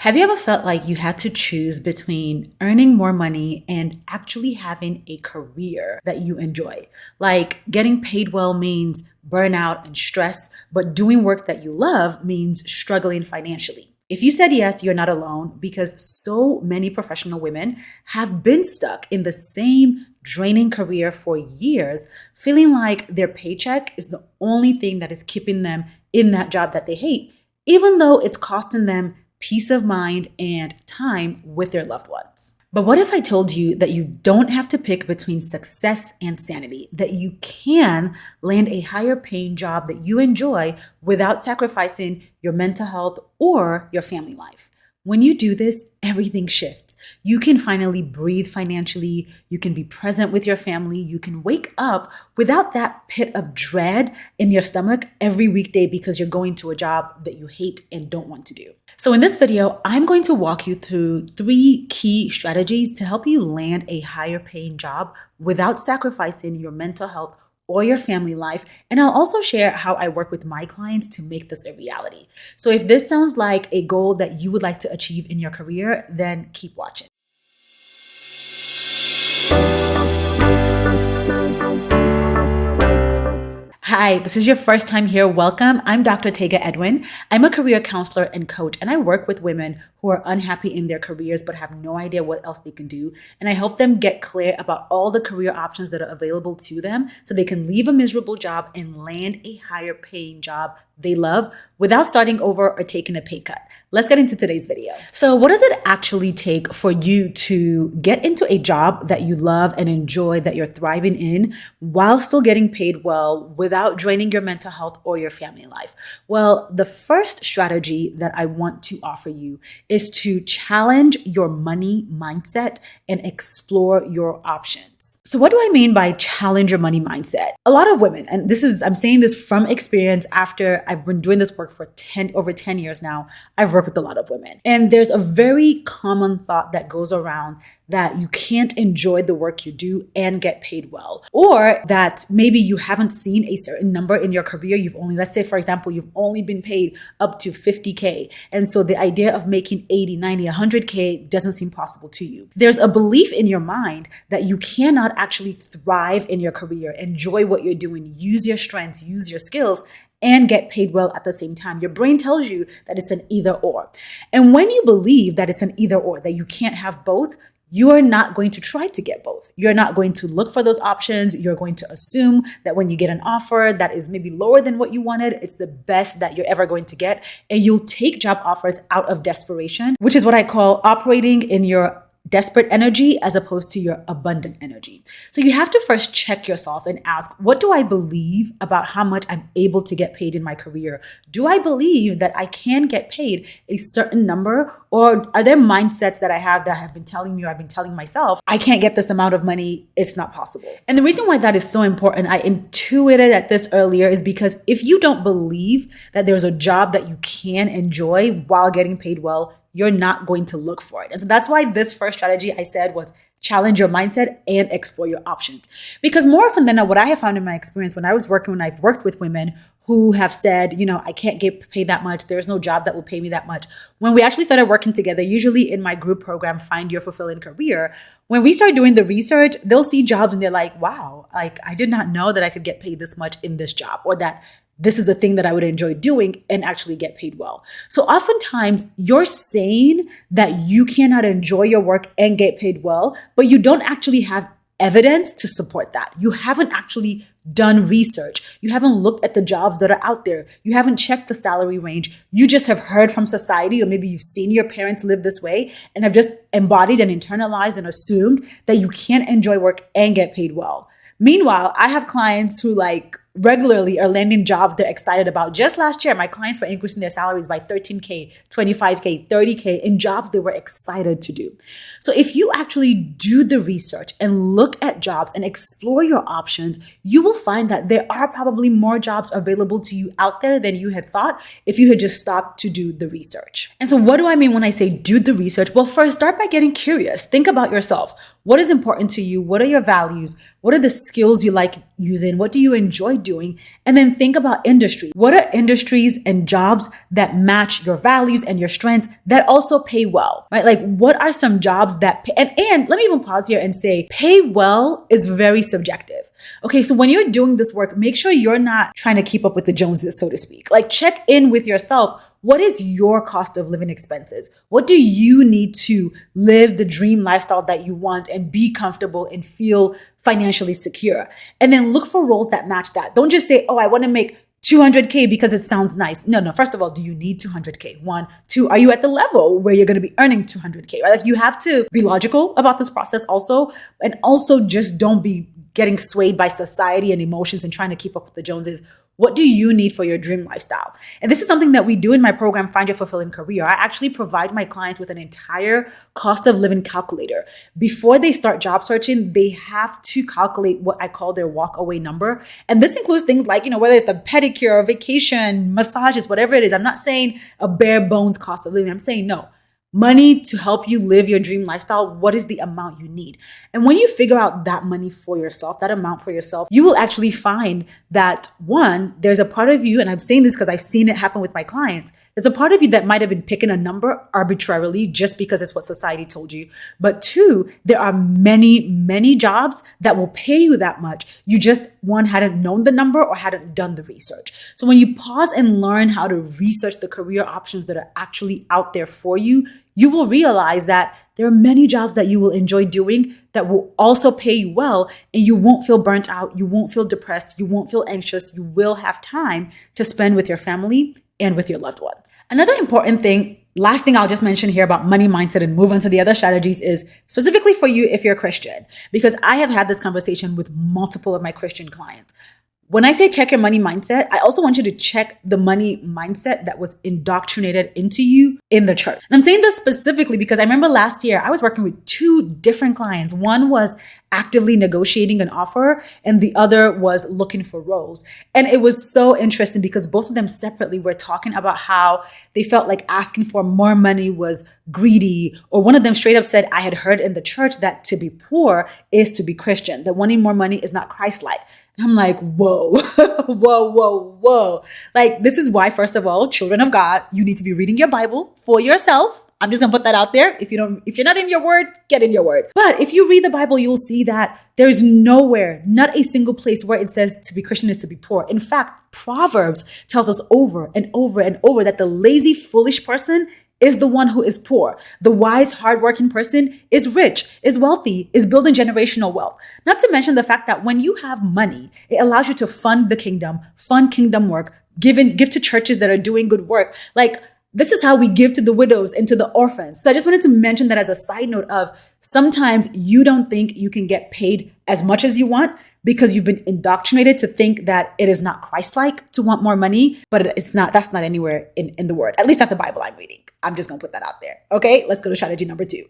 Have you ever felt like you had to choose between earning more money and actually having a career that you enjoy? Like getting paid well means burnout and stress, but doing work that you love means struggling financially. If you said yes, you're not alone because so many professional women have been stuck in the same draining career for years, feeling like their paycheck is the only thing that is keeping them in that job that they hate, even though it's costing them peace of mind and time with their loved ones. But what if I told you that you don't have to pick between success and sanity, that you can land a higher paying job that you enjoy without sacrificing your mental health or your family life? When you do this, everything shifts. You can finally breathe financially. You can be present with your family. You can wake up without that pit of dread in your stomach every weekday because you're going to a job that you hate and don't want to do. So in this video, I'm going to walk you through 3 key strategies to help you land a higher paying job without sacrificing your mental health or your family life. And I'll also share how I work with my clients to make this a reality. So if this sounds like a goal that you would like to achieve in your career, then keep watching. Hi, this is your first time here. Welcome. I'm Dr. 𝙁𝙤 𝙤𝙤. I'm a career counselor and coach, and I work with women who are unhappy in their careers but have no idea what else they can do. And I help them get clear about all the career options that are available to them so they can leave a miserable job and land a higher paying job they love without starting over or taking a pay cut. Let's get into today's video. So what does it actually take for you to get into a job that you love and enjoy, that you're thriving in, while still getting paid well without draining your mental health or your family life? Well, the first strategy that I want to offer you is to challenge your money mindset and explore your options. So what do I mean by challenge your money mindset? A lot of women, and I'm saying this from experience after I've been doing this work for over 10 years now, I've worked with a lot of women. And there's a very common thought that goes around that you can't enjoy the work you do and get paid well, or that maybe you haven't seen a certain number in your career. Let's say, for example, you've only been paid up to 50K. And so the idea of making 80, 90, 100K doesn't seem possible to you. There's a belief in your mind that you cannot actually thrive in your career, enjoy what you're doing, use your strengths, use your skills, and get paid well at the same time. Your brain tells you that it's an either or. And when you believe that it's an either or, that you can't have both, you are not going to try to get both. You're not going to look for those options. You're going to assume that when you get an offer that is maybe lower than what you wanted, it's the best that you're ever going to get. And you'll take job offers out of desperation, which is what I call operating in your desperate energy as opposed to your abundant energy. So you have to first check yourself and ask, what do I believe about how much I'm able to get paid in my career? Do I believe that I can get paid a certain number? Or are there mindsets that I have that have been telling me, or I've been telling myself, I can't get this amount of money, it's not possible? And the reason why that is so important, I intuited at this earlier, is because if you don't believe that there's a job that you can enjoy while getting paid well, you're not going to look for it. And so that's why this first strategy I said was challenge your mindset and explore your options. Because more often than not, what I have found in my experience when I've worked with women who have said, I can't get paid that much, there's no job that will pay me that much. When we actually started working together, usually in my group program, Find Your Fulfilling Career, when we start doing the research, they'll see jobs and they're like, wow, like I did not know that I could get paid this much in this job, or that this is a thing that I would enjoy doing and actually get paid well. So oftentimes you're saying that you cannot enjoy your work and get paid well, but you don't actually have evidence to support that. You haven't actually done research. You haven't looked at the jobs that are out there. You haven't checked the salary range. You just have heard from society, or maybe you've seen your parents live this way and have just embodied and internalized and assumed that you can't enjoy work and get paid well. Meanwhile, I have clients who regularly are landing jobs they're excited about. Just last year, my clients were increasing their salaries by 13K, 25K, 30K in jobs they were excited to do. So if you actually do the research and look at jobs and explore your options, you will find that there are probably more jobs available to you out there than you had thought if you had just stopped to do the research. And so what do I mean when I say do the research? Well, first, start by getting curious. Think about yourself. What is important to you? What are your values? What are the skills you like using? What do you enjoy doing? And then think about industry. What are industries and jobs that match your values and your strengths that also pay well, right? Like what are some jobs that pay? And let me even pause here and say, pay well is very subjective. Okay, so when you're doing this work, make sure you're not trying to keep up with the Joneses, so to speak. Like check in with yourself. What is your cost of living expenses? What do you need to live the dream lifestyle that you want and be comfortable and feel financially secure? And then look for roles that match that. Don't just say, oh, I want to make 200K because it sounds nice. No. First of all, do you need 200K? 1, 2, are you at the level where you're going to be earning 200K? Right? Like you have to be logical about this process also. And also just don't be getting swayed by society and emotions and trying to keep up with the Joneses. What do you need for your dream lifestyle? And this is something that we do in my program, Find Your Fulfilling Career. I actually provide my clients with an entire cost of living calculator. Before they start job searching, they have to calculate what I call their walk away number. And this includes things like, whether it's the pedicure, vacation, massages, whatever it is. I'm not saying a bare bones cost of living. I'm saying no. Money to help you live your dream lifestyle. What is the amount you need? And when you figure out that money for yourself, that amount for yourself, you will actually find that one, there's a part of you, and I'm saying this because I've seen it happen with my clients. There's a part of you that might have been picking a number arbitrarily just because it's what society told you. But two, there are many, many jobs that will pay you that much. You just, one, hadn't known the number or hadn't done the research. So when you pause and learn how to research the career options that are actually out there for you, you will realize that there are many jobs that you will enjoy doing that will also pay you well, and you won't feel burnt out. You won't feel depressed. You won't feel anxious. You will have time to spend with your family and with your loved ones. Another important thing, last thing I'll just mention here about money mindset and move on to the other strategies is specifically for you if you're Christian, because I have had this conversation with multiple of my Christian clients. When I say check your money mindset, I also want you to check the money mindset that was indoctrinated into you in the church. And I'm saying this specifically because I remember last year I was working with 2 different clients. One was actively negotiating an offer and the other was looking for roles. And it was so interesting because both of them separately were talking about how they felt like asking for more money was greedy, or one of them straight up said, I had heard in the church that to be poor is to be Christian, that wanting more money is not Christ-like. I'm like, whoa, whoa. Like, this is why, first of all, children of God, you need to be reading your Bible for yourself. I'm just gonna put that out there. If you're not in your word, get in your word. But if you read the Bible, you'll see that there's nowhere, not a single place where it says to be Christian is to be poor. In fact, Proverbs tells us over and over and over that the lazy, foolish person is the one who is poor. The wise, hardworking person is rich, is wealthy, is building generational wealth. Not to mention the fact that when you have money, it allows you to fund the kingdom, fund kingdom work, give to churches that are doing good work. Like, this is how we give to the widows and to the orphans. So I just wanted to mention that as a side note of sometimes you don't think you can get paid as much as you want because you've been indoctrinated to think that it is not Christ-like to want more money, but it's not. That's not anywhere in the word, at least not the Bible I'm reading. I'm just going to put that out there. Okay, let's go to strategy number 2.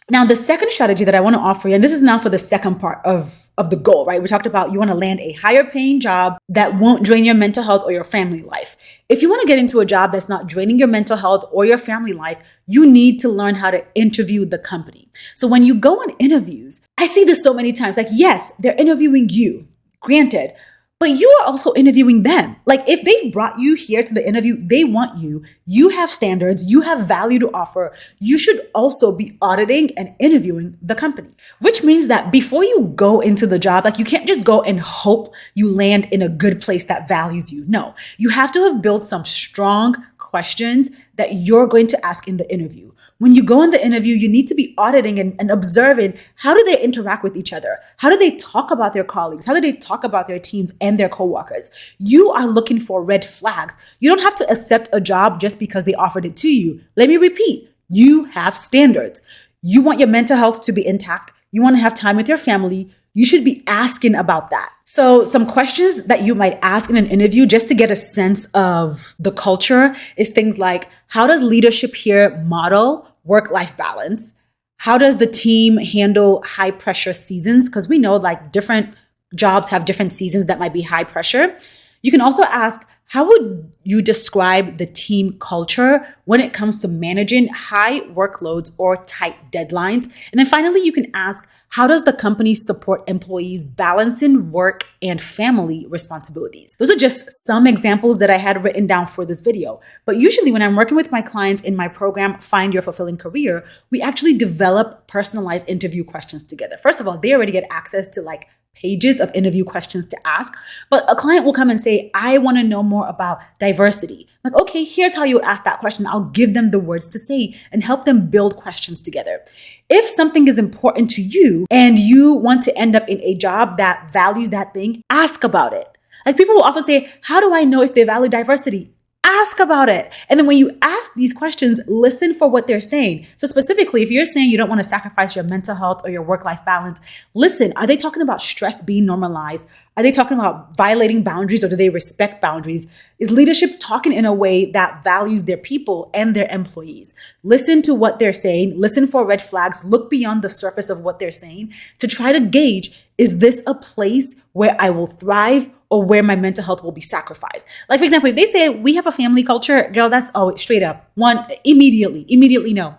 Now, the second strategy that I want to offer you, and this is now for the second part of the goal, right? We talked about you want to land a higher paying job that won't drain your mental health or your family life. If you want to get into a job that's not draining your mental health or your family life, you need to learn how to interview the company. So when you go on interviews, I see this so many times, like, yes, they're interviewing you, granted, but you are also interviewing them. Like, if they've brought you here to the interview, they want you. You have standards. You have value to offer. You should also be auditing and interviewing the company, which means that before you go into the job, like, you can't just go and hope you land in a good place that values you. No, you have to have built some strong questions that you're going to ask in the interview. When you go in the interview, you need to be auditing and observing, how do they interact with each other? How do they talk about their colleagues? How do they talk about their teams and their coworkers? You are looking for red flags. You don't have to accept a job just because they offered it to you. Let me repeat, you have standards. You want your mental health to be intact. You want to have time with your family. You should be asking about that. So some questions that you might ask in an interview just to get a sense of the culture is things like, how does leadership here model work-life balance? How does the team handle high pressure seasons? Because we know like different jobs have different seasons that might be high pressure. You can also ask, How would you describe the team culture when it comes to managing high workloads or tight deadlines? And then finally, you can ask, how does the company support employees balancing work and family responsibilities? Those are just some examples that I had written down for this video. But usually when I'm working with my clients in my program, Find Your Fulfilling Career, we actually develop personalized interview questions together. First of all, they already get access to like pages of interview questions to ask, but a client will come and say, I want to know more about diversity. I'm like, okay, here's how you ask that question. I'll give them the words to say and help them build questions together. If something is important to you and you want to end up in a job that values that thing, ask about it. Like people will often say, how do I know if they value diversity? Ask about it. And then when you ask these questions, listen for what they're saying. So specifically, if you're saying you don't want to sacrifice your mental health or your work-life balance, listen, are they talking about stress being normalized? Are they talking about violating boundaries, or do they respect boundaries? Is leadership talking in a way that values their people and their employees? Listen to what they're saying. Listen for red flags. Look beyond the surface of what they're saying to try to gauge, is this a place where I will thrive or where my mental health will be sacrificed? Like, for example, if they say we have a family culture, girl, that's straight up. One, immediately no,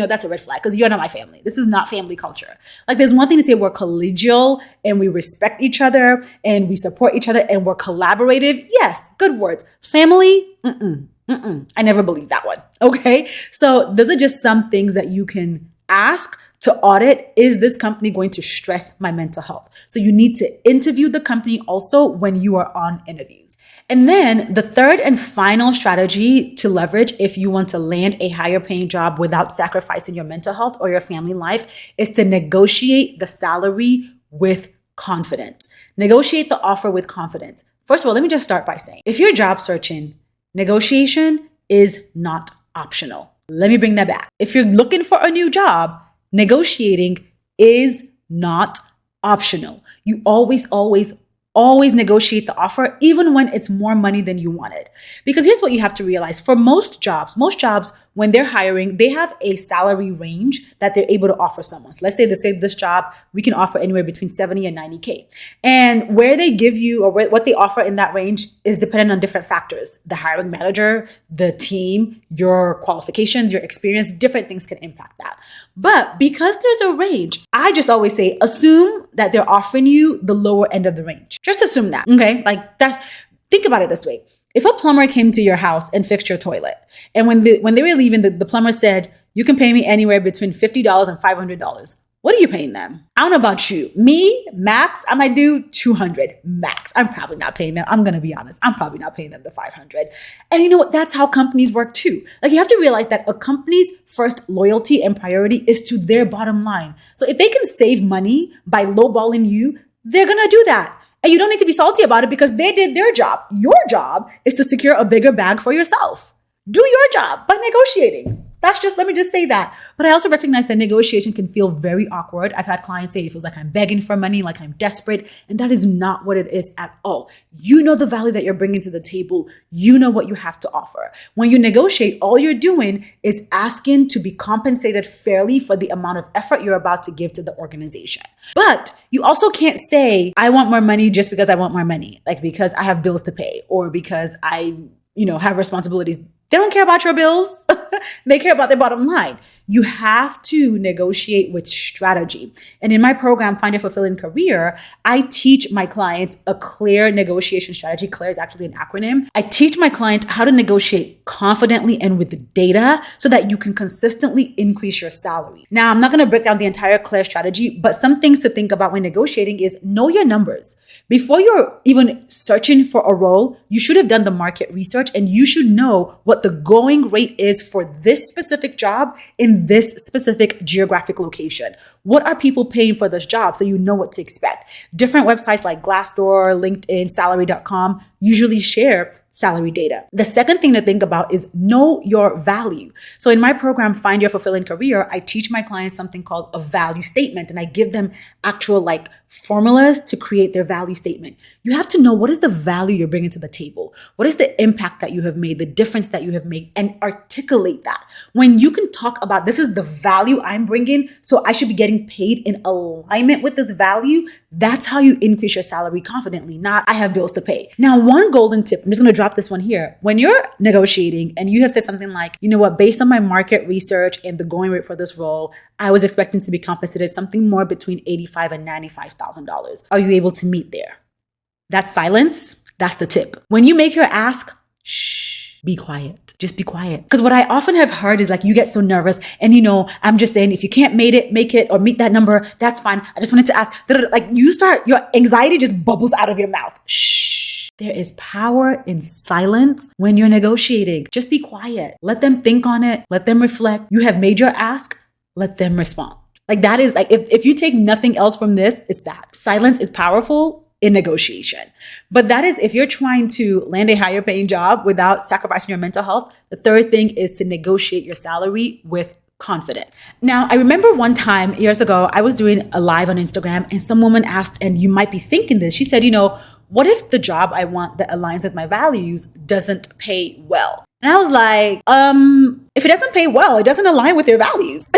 that's a red flag because you're not my family. This is not family culture. Like, there's one thing to say we're collegial and we respect each other and we support each other and we're collaborative. Yes, good words. Family, I never believed that one. Okay. So those are just some things that you can ask to audit. Is this company going to stress my mental health? So you need to interview the company also when you are on interviews. And then the third and final strategy to leverage if you want to land a higher paying job without sacrificing your mental health or your family life is to negotiate the salary with confidence. Negotiate the offer with confidence. First of all, let me just start by saying, if you're job searching, negotiation is not optional. Let me bring that back. If you're looking for a new job, negotiating is not optional. You always negotiate the offer, even when it's more money than you wanted. Because here's what you have to realize. For most jobs, when they're hiring, they have a salary range that they're able to offer someone. So let's say they say this job, we can offer anywhere between 70 and 90K. And where they give you or what they offer in that range is dependent on different factors. The hiring manager, the team, your qualifications, your experience, different things can impact that. But because there's a range, I just always say, assume that they're offering you the lower end of the range. Just assume that, okay? Like that. Think about it this way. If a plumber came to your house and fixed your toilet, and when they were leaving, the plumber said, you can pay me anywhere between $50 and $500. What are you paying them? I don't know about you. Me, max, I might do $200 max. I'm probably not paying them. I'm going to be honest. I'm probably not paying them the $500. And you know what? That's how companies work too. Like, you have to realize that a company's first loyalty and priority is to their bottom line. So if they can save money by lowballing you, they're going to do that. And you don't need to be salty about it because they did their job. Your job is to secure a bigger bag for yourself. Do your job by negotiating. Let me just say that. But I also recognize that negotiation can feel very awkward. I've had clients say it feels like I'm begging for money, like I'm desperate. And that is not what it is at all. You know the value that you're bringing to the table. You know what you have to offer. When you negotiate, all you're doing is asking to be compensated fairly for the amount of effort you're about to give to the organization. But you also can't say, I want more money just because I want more money, like because I have bills to pay or because I, have responsibilities. They don't care about your bills. They care about their bottom line. You have to negotiate with strategy. And in my program, Find Your Fulfilling Career, I teach my clients a clear negotiation strategy. CLAIR is actually an acronym. I teach my clients how to negotiate confidently and with data so that you can consistently increase your salary. Now, I'm not going to break down the entire CLAIR strategy, but some things to think about when negotiating is know your numbers. Before you're even searching for a role, you should have done the market research and you should know what the going rate is for this specific job in this specific geographic location. What are people paying for this job so you know what to expect? Different websites like Glassdoor, LinkedIn, salary.com usually share salary data. The second thing to think about is know your value. So in my program, Find Your Fulfilling Career, I teach my clients something called a value statement, and I give them actual formulas to create their value statement. You have to know what is the value you're bringing to the table. What is the impact that you have made, the difference that you have made, and articulate that. When you can talk about this is the value I'm bringing, so I should be getting paid in alignment with this value, that's how you increase your salary confidently, not I have bills to pay. Now, one golden tip, I'm just going to drop this one here. When you're negotiating and you have said something like, you know what, based on my market research and the going rate for this role, I was expecting to be compensated something more between $85,000 and $95,000. Are you able to meet there? That silence, that's the tip. When you make your ask, shh, be quiet. Just be quiet. Because what I often have heard is like, you get so nervous and I'm just saying, if you can't make it or meet that number, that's fine. I just wanted to ask, like your anxiety just bubbles out of your mouth. Shh. There is power in silence when you're negotiating. Just be quiet. Let them think on it. Let them reflect. You have made your ask. Let them respond. Like that is like, if you take nothing else from this, it's that. Silence is powerful in negotiation. But that is if you're trying to land a higher paying job without sacrificing your mental health. The third thing is to negotiate your salary with confidence. Now, I remember one time years ago, I was doing a live on Instagram and some woman asked, and you might be thinking this, she said, what if the job I want that aligns with my values doesn't pay well? And I was like, if it doesn't pay well, it doesn't align with your values.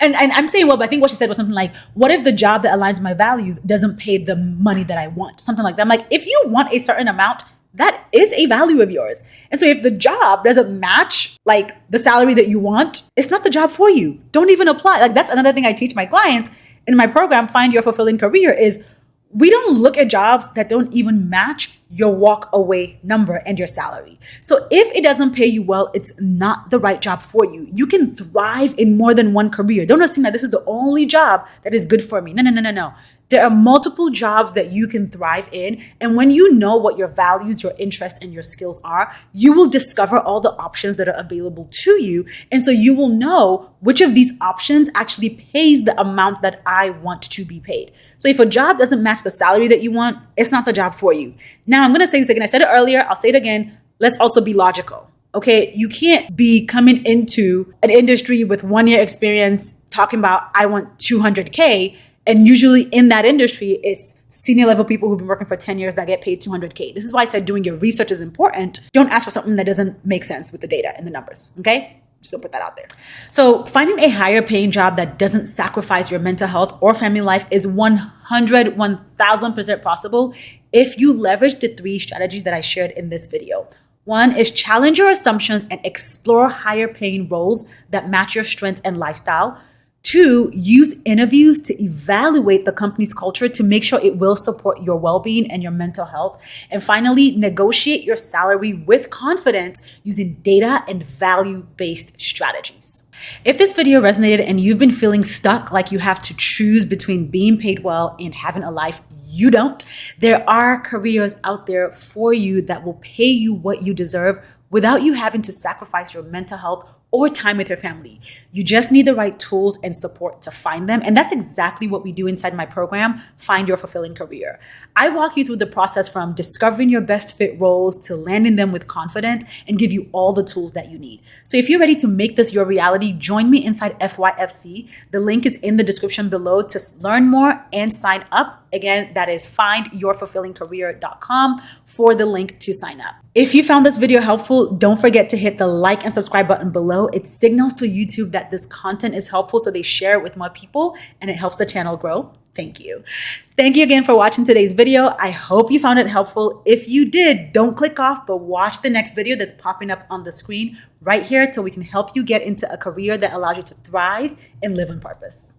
And I'm saying, well, but I think what she said was something like, what if the job that aligns with my values doesn't pay the money that I want? Something like that. I'm like, if you want a certain amount, that is a value of yours. And so if the job doesn't match like the salary that you want, it's not the job for you. Don't even apply. Like that's another thing I teach my clients in my program, Find Your Fulfilling Career, is we don't look at jobs that don't even match your walk away number and your salary. So if it doesn't pay you well, it's not the right job for you. You can thrive in more than one career. Don't assume that this is the only job that is good for me. No. There are multiple jobs that you can thrive in. And when you know what your values, your interests, and your skills are, you will discover all the options that are available to you. And so you will know which of these options actually pays the amount that I want to be paid. So if a job doesn't match the salary that you want, it's not the job for you. Now, I'm going to say this again. I said it earlier. I'll say it again. Let's also be logical. Okay, you can't be coming into an industry with 1 year experience talking about, I want 200K. And usually in that industry, it's senior level people who've been working for 10 years that get paid 200K. This is why I said doing your research is important. Don't ask for something that doesn't make sense with the data and the numbers, okay? Just gonna put that out there. So finding a higher paying job that doesn't sacrifice your mental health or family life is 1000% possible if you leverage the 3 strategies that I shared in this video. 1 is challenge your assumptions and explore higher paying roles that match your strengths and lifestyle. 2, use interviews to evaluate the company's culture to make sure it will support your well-being and your mental health. And finally, negotiate your salary with confidence using data and value-based strategies. If this video resonated and you've been feeling stuck, like you have to choose between being paid well and having a life you don't, there are careers out there for you that will pay you what you deserve without you having to sacrifice your mental health or time with your family. You just need the right tools and support to find them. And that's exactly what we do inside my program, Find Your Fulfilling Career. I walk you through the process from discovering your best fit roles to landing them with confidence and give you all the tools that you need. So if you're ready to make this your reality, join me inside FYFC. The link is in the description below to learn more and sign up. Again, that is findyourfulfillingcareer.com for the link to sign up. If you found this video helpful, don't forget to hit the like and subscribe button below. It signals to YouTube that this content is helpful, so they share it with more people and it helps the channel grow. Thank you. Thank you again for watching today's video. I hope you found it helpful. If you did, don't click off, but watch the next video that's popping up on the screen right here so we can help you get into a career that allows you to thrive and live on purpose.